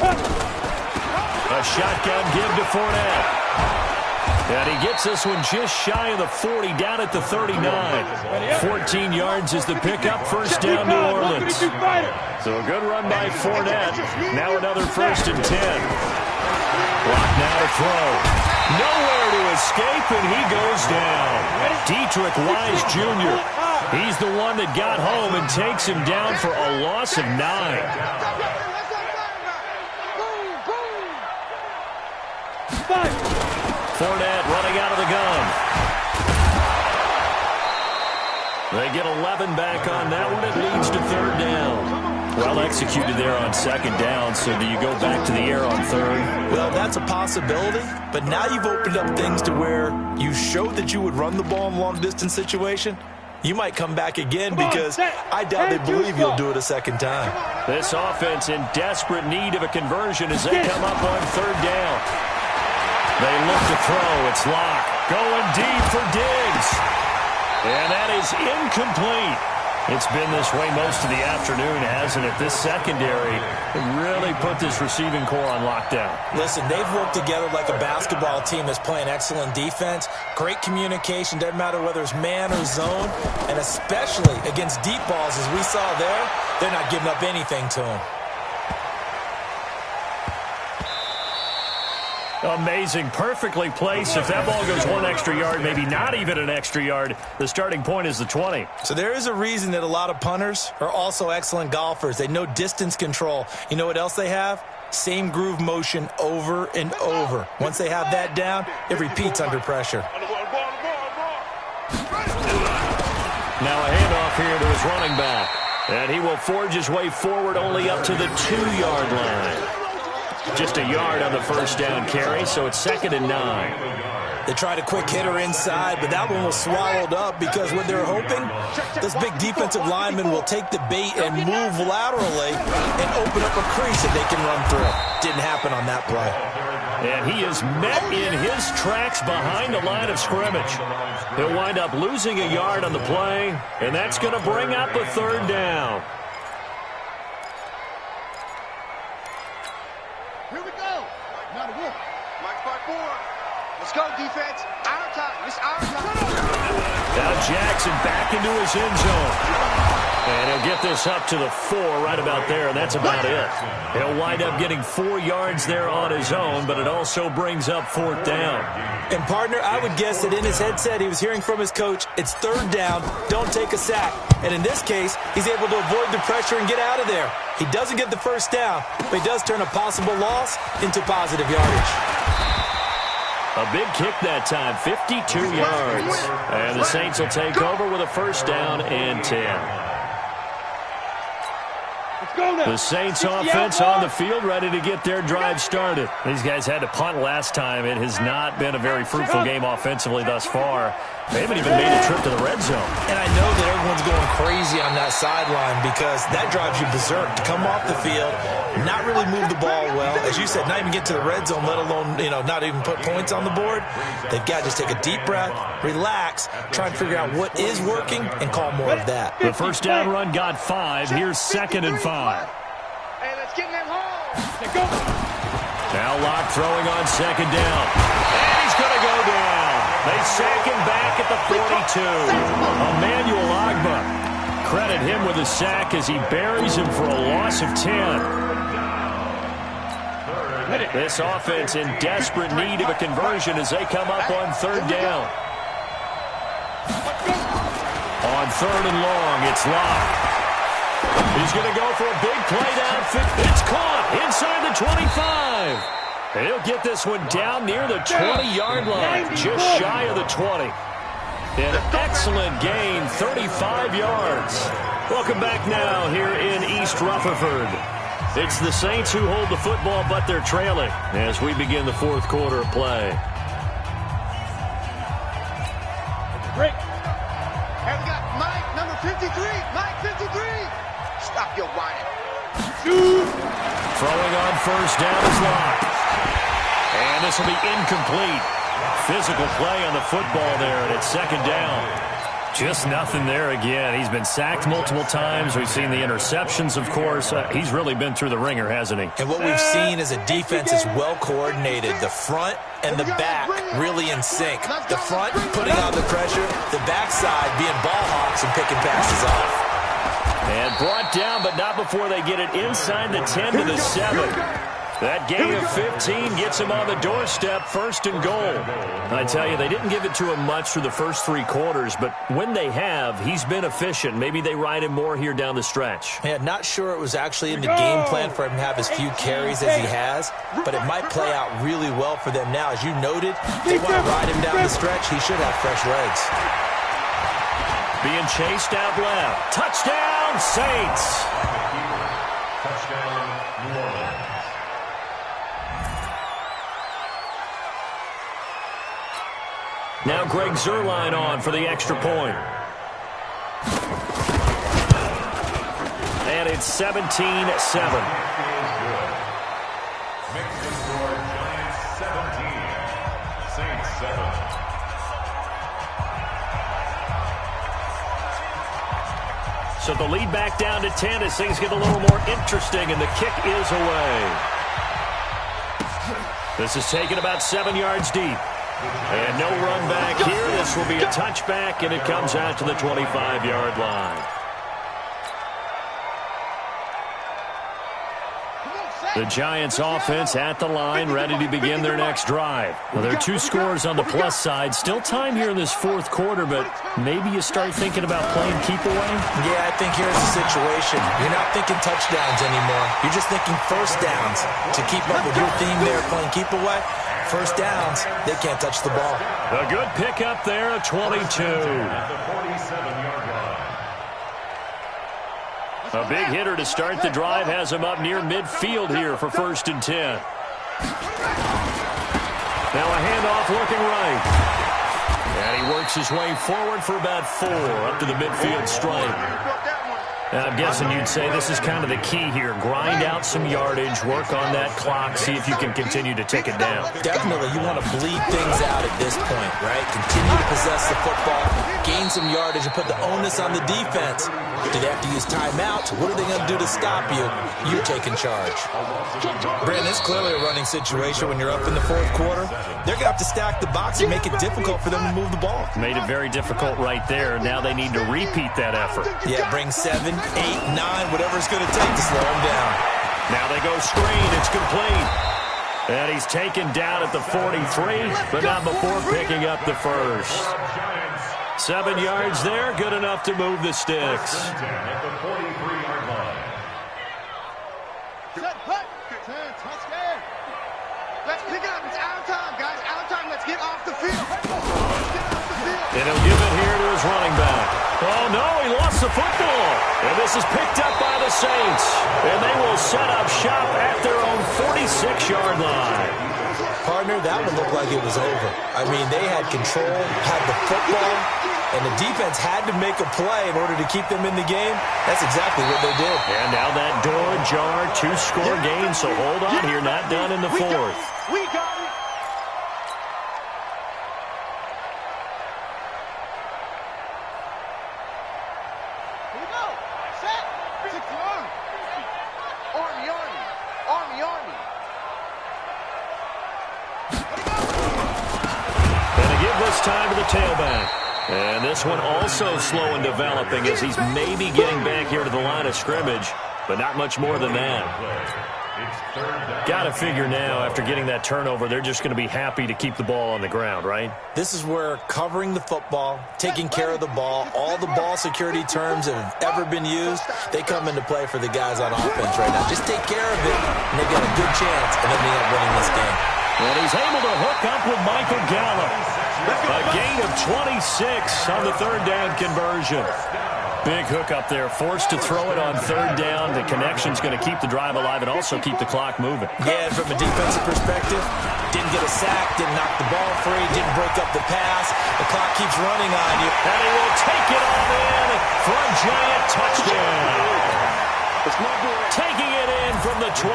A shotgun give to Fournette. And he gets this one just shy of the 40, down at the 39. 14 yards is the pickup, first down New Orleans. So a good run by Fournette. Now another 1st and 10. Clock now to throw. Nowhere to escape, and he goes down. Dietrich Wise Jr. He's the one that got home and takes him down for a loss of 9. Fournette running out of the gun. They get 11 back on that one. It leads to 3rd down. Well executed there on 2nd down, so do you go back to the air on 3rd? Well, that's a possibility, but now you've opened up things to where you showed that you would run the ball in a long-distance situation. You might come back again because I doubt they believe you'll do it a 2nd time. This offense in desperate need of a conversion as they come up on 3rd down. They look to throw. It's Locke. Going deep for Diggs. And that is incomplete. It's been this way most of the afternoon, hasn't it? This secondary really put this receiving core on lockdown. Listen, they've worked together like a basketball team that's playing excellent defense. Great communication. Doesn't matter whether it's man or zone. And especially against deep balls, as we saw there, they're not giving up anything to them. Amazing, perfectly placed. If that ball goes 1 extra yard, maybe not even an extra yard, the starting point is the 20. So there is a reason that a lot of punters are also excellent golfers. They know distance control. You know what else they have? Same groove motion over and over. Once they have that down, it repeats under pressure. Now a handoff here to his running back. And he will forge his way forward only up to the 2-yard line. Just a yard on the 1st down carry, so it's 2nd and 9. They tried a quick hitter inside, but that one was swallowed up because what they're hoping, this big defensive lineman will take the bait and move laterally and open up a crease that they can run through. Didn't happen on that play. And he is met in his tracks behind the line of scrimmage. He'll wind up losing a yard on the play, and that's going to bring up a 3rd down. Let's go, defense. Our time. It's our time. Now Jackson back into his end zone. And he'll get this up to the 4 right about there, and that's about it. He'll wind up getting 4 yards there on his own, but it also brings up 4th down. And, partner, I would guess that in his headset he was hearing from his coach, it's 3rd down, don't take a sack. And in this case, he's able to avoid the pressure and get out of there. He doesn't get the 1st down, but he does turn a possible loss into positive yardage. A big kick that time, 52 yards. And the Saints will take over with a 1st down and 10. The Saints offense on the field, ready to get their drive started. These guys had to punt last time. It has not been a very fruitful game offensively thus far. They haven't even made a trip to the red zone. And I know that everyone's going crazy on that sideline because that drives you berserk to come off the field, not really move the ball well. As you said, not even get to the red zone, let alone, not even put points on the board. They've got to just take a deep breath, relax, try and figure out what is working, and call more of that. The 1st down run got 5. Here's 2nd and 5. Hey, let's get that home. Now Locke throwing on 2nd down. And he's going to go down. They sack him back at the 42. Emmanuel Ogbah. Credit him with a sack as he buries him for a loss of 10. This offense in desperate need of a conversion as they come up on 3rd down. On 3rd and long, it's Locke. He's going to go for a big play down. It's caught inside the 25. He'll get this one down near the 20-yard line, just shy of the 20. An excellent gain, 35 yards. Welcome back now here in East Rutherford. It's the Saints who hold the football, but they're trailing as we begin the 4th quarter of play. Great. And we got Mike, number 53. Mike, 53. Stop your whining. Throwing on 1st down is Locke. And this will be incomplete. Physical play on the football there, and it's 2nd down. Just nothing there again. He's been sacked multiple times. We've seen the interceptions, of course. He's really been through the ringer, hasn't he? And what we've seen is a defense is well coordinated. The front and the back really in sync. The front putting on the pressure, the backside being ball hawks and picking passes off. And brought down, but not before they get it inside the 10 to the 7. That gain of 15 gets him on the doorstep, 1st and goal. I tell you, they didn't give it to him much through the first 3 quarters, but when they have, he's been efficient. Maybe they ride him more here down the stretch. Yeah, not sure it was actually in the game plan for him to have as few carries as he has, but it might play out really well for them now. As you noted, they want to ride him down the stretch. He should have fresh legs. Being chased out left. Touchdown, Saints! Touchdown, New Orleans. Now Greg Zuerlein on for the extra point. And it's 17-7. Mixed score, Giants 17, Saints 7. So the lead back down to 10 as things get a little more interesting, and the kick is away. This is taken about 7 yards deep. And no run back here. This will be a touchback, and it comes out to the 25-yard line. The Giants offense at the line, ready to begin their next drive. Well, there are 2 scores on the plus side. Still time here in this 4th quarter, but maybe you start thinking about playing keep away? Yeah, I think here's the situation. You're not thinking touchdowns anymore. You're just thinking first downs. To keep up with your theme there, playing keep away, first downs, they can't touch the ball. A good pickup there, a 22. At the 47-yard line. A big hitter to start the drive has him up near midfield here for 1st and 10. Now a handoff looking right. And he works his way forward for about 4 up to the midfield stripe. Now, I'm guessing you'd say this is kind of the key here. Grind out some yardage, work on that clock, see if you can continue to tick it down. Definitely, you want to bleed things out at this point, right? Continue to possess the football, gain some yardage, and put the onus on the defense. Do they have to use timeouts? What are they going to do to stop you? You're taking charge. Brandon, it's clearly a running situation when you're up in the 4th quarter. They're going to have to stack the box and make it difficult for them to move the ball. Made it very difficult right there. Now they need to repeat that effort. Yeah, bring 7, 8, 9, whatever it's going to take to slow him down. Now they go screen. It's complete. And he's taken down at the 43, but not before picking up the first. 7 yards there, good enough to move the sticks. At the 43-yard line. Set, put. Touchdown. Let's pick it up. It's out of time, guys. Out of time. Let's get off the field. Get off the field. And he'll give it here to his running back. Oh, no, he lost the football. And this is picked up by the Saints. And they will set up shop at their own 46-yard line. Partner, that one looked like it was over. I mean, they had control, had the football, and the defense had to make a play in order to keep them in the game. That's exactly what they did. And now that door ajar, 2-score game, so hold on here, not done in the 4th. We got it. Here we go. Set. 6 arm. Army, army. Army, army. And to give this time to the tailback. And this one also slow in developing as he's maybe getting back here to the line of scrimmage, but not much more than that. Got to figure now, after getting that turnover, they're just going to be happy to keep the ball on the ground, right? This is where covering the football, taking care of the ball, all the ball security terms that have ever been used, they come into play for the guys on offense right now. Just take care of it, and they've got a good chance of ending up winning this game. And he's able to hook up with Michael Gallup. A gain of 26 on the 3rd down conversion. Big hook up there, forced to throw it on 3rd down. The connection's going to keep the drive alive and also keep the clock moving. Yeah, from a defensive perspective, didn't get a sack, didn't knock the ball free, didn't break up the pass. The clock keeps running on you. And he will take it on in for a giant touchdown. Taking it in from the 20.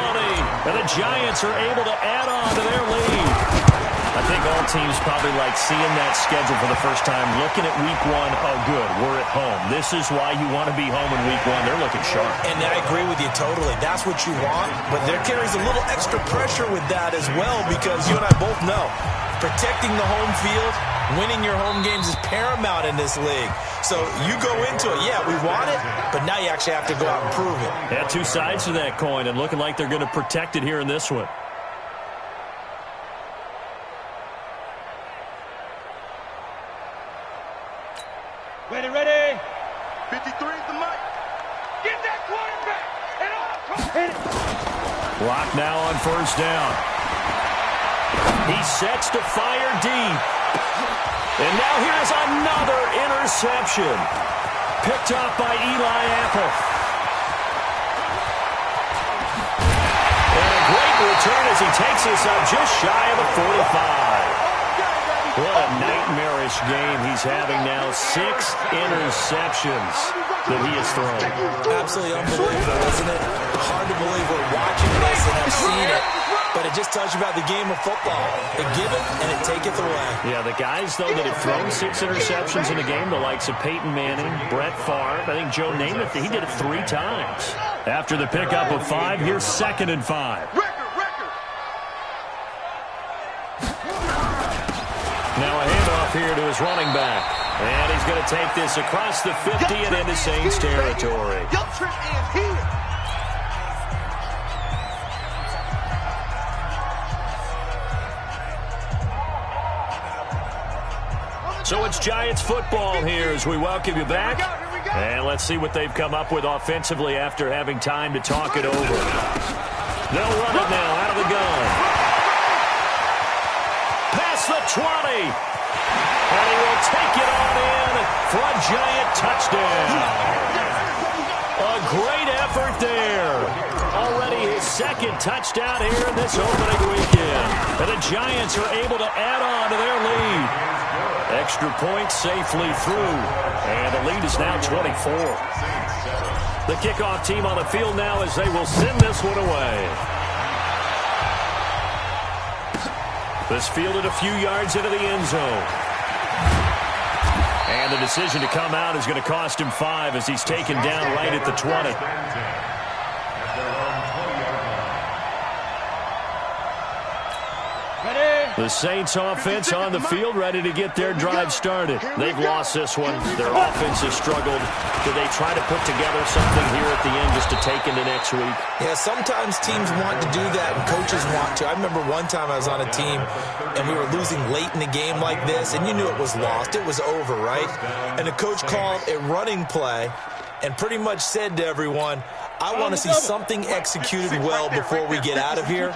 And the Giants are able to add on to their lead. A I think all teams probably like seeing that schedule for the first time, looking at week one. Oh, good, we're at home. This is why you want to be home in week one. They're looking sharp. And I agree with you totally. That's what you want, but there carries a little extra pressure with that as well, because you and I both know protecting the home field, winning your home games is paramount in this league. So you go into it, yeah, we want it, but now you actually have to go out and prove it. Yeah, two sides to that coin, and looking like they're going to protect it here in this one. Ready. 53 is the mic. Get that quarterback. And hit it. Block now on first down. He sets to fire deep. And now here's another interception. Picked off by Eli Apple. And a great return as he takes us up just shy of the 45. What a nightmarish game he's having now. 6 interceptions that he has thrown. Absolutely unbelievable, isn't it? Hard to believe we're watching this and have seen it, but it just tells you about the game of football. It giveth and it taketh away. Yeah, the guys, though, that have thrown 6 interceptions in a game, the likes of Peyton Manning, Brett Favre, I think Joe Namath, he did it 3 times. After the pickup of 5, here's 2nd and 5. Now a handoff here to his running back. And he's going to take this across the 50 and into Saints territory. So it's Giants football here as we welcome you back. And let's see what they've come up with offensively after having time to talk it over. They'll run it now out of the gun. Past the 20. And he will take it on in for a Giant touchdown. A great effort there. Already his 2nd touchdown here in this opening weekend. And the Giants are able to add on to their lead. Extra point safely through. And the lead is now 24. The kickoff team on the field now as they will send this one away. This fielded a few yards into the end zone. And the decision to come out is going to cost him 5 as he's taken down right at the 20. The Saints offense on the field, ready to get their drive started. They've lost this one. Their offense has struggled. Do they try to put together something here at the end just to take into next week? Yeah, sometimes teams want to do that and coaches want to. I remember one time I was on a team and we were losing late in the game like this, and you knew it was lost. It was over, right? And the coach called a running play and pretty much said to everyone, I want to see something executed well before we get out of here.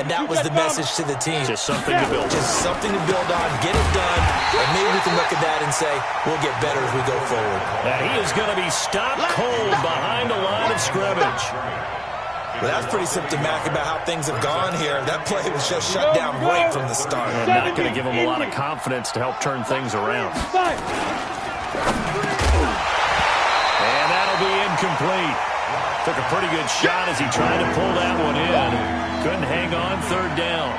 And that was the message to the team. Just something to build on. Just something to build on, get it done, and maybe we can look at that and say, we'll get better as we go forward. And he is going to be stopped cold behind the line of scrimmage. Well, that's pretty symptomatic about how things have gone here. That play was just shut down right from the start. And not going to give him a lot of confidence to help turn things around. And that'll be incomplete. Took a pretty good shot as he tried to pull that one in. Couldn't hang on 3rd down.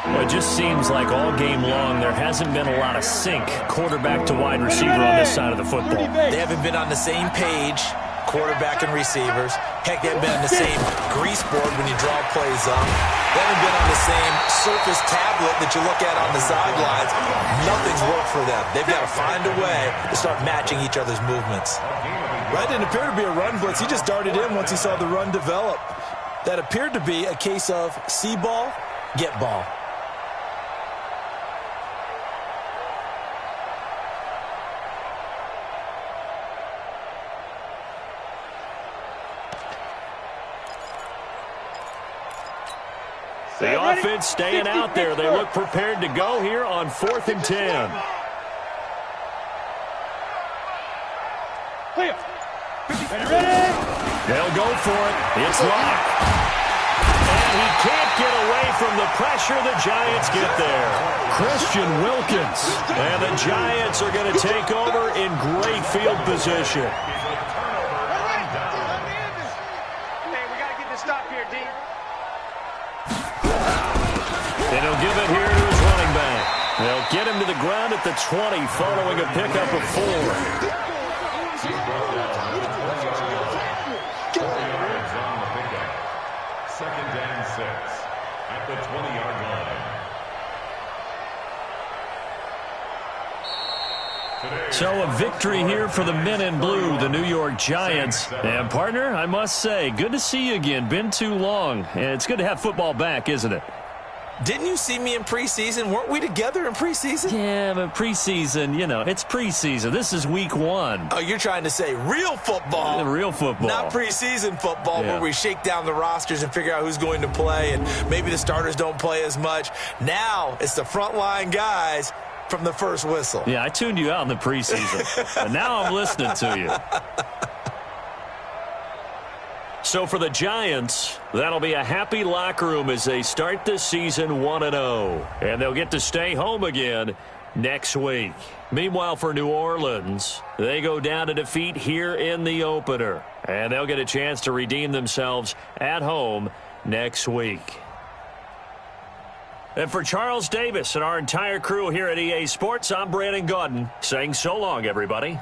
Well, it just seems like all game long there hasn't been a lot of sync quarterback to wide receiver on this side of the football. They haven't been on the same page, quarterback and receivers. Heck, they haven't been on the same grease board when you draw plays up. They haven't been on the same surface tablet that you look at on the sidelines. Nothing's worked for them. They've got to find a way to start matching each other's movements. That didn't appear to be a run blitz. He just darted in once he saw the run develop. That appeared to be a case of see ball, get ball. The offense staying out there. They look prepared to go here on 4th and 10. They'll go for it. It's locked. And he can't get away from the pressure the Giants get there. Christian Wilkins. And the Giants are going to take over in great field position. Hey, we got to get this stop here, D. And he'll give it here to his running the ground at the 20 following a pickup of 4. He's brought down at the 20-yard line. 4 yards on the pickup. 2nd and 6 at the 20-yard line. So a victory here for the men in blue, the New York Giants. And, partner, I must say, good to see you again. Been too long. It's good to have football back, isn't it? Didn't you see me in preseason? Weren't we together in preseason? Yeah, but preseason, you know, it's preseason. This is week 1. Oh, you're trying to say real football. Real football. Not preseason football, Yeah. where we shake down the rosters and figure out who's going to play, and maybe the starters don't play as much. Now it's the frontline guys from the first whistle. Yeah, I tuned you out in the preseason. But now I'm listening to you. So for the Giants, that'll be a happy locker room as they start this season 1-0. And they'll get to stay home again next week. Meanwhile, for New Orleans, they go down to defeat here in the opener. And they'll get a chance to redeem themselves at home next week. And for Charles Davis and our entire crew here at EA Sports, I'm Brandon Gaudin saying so long, everybody.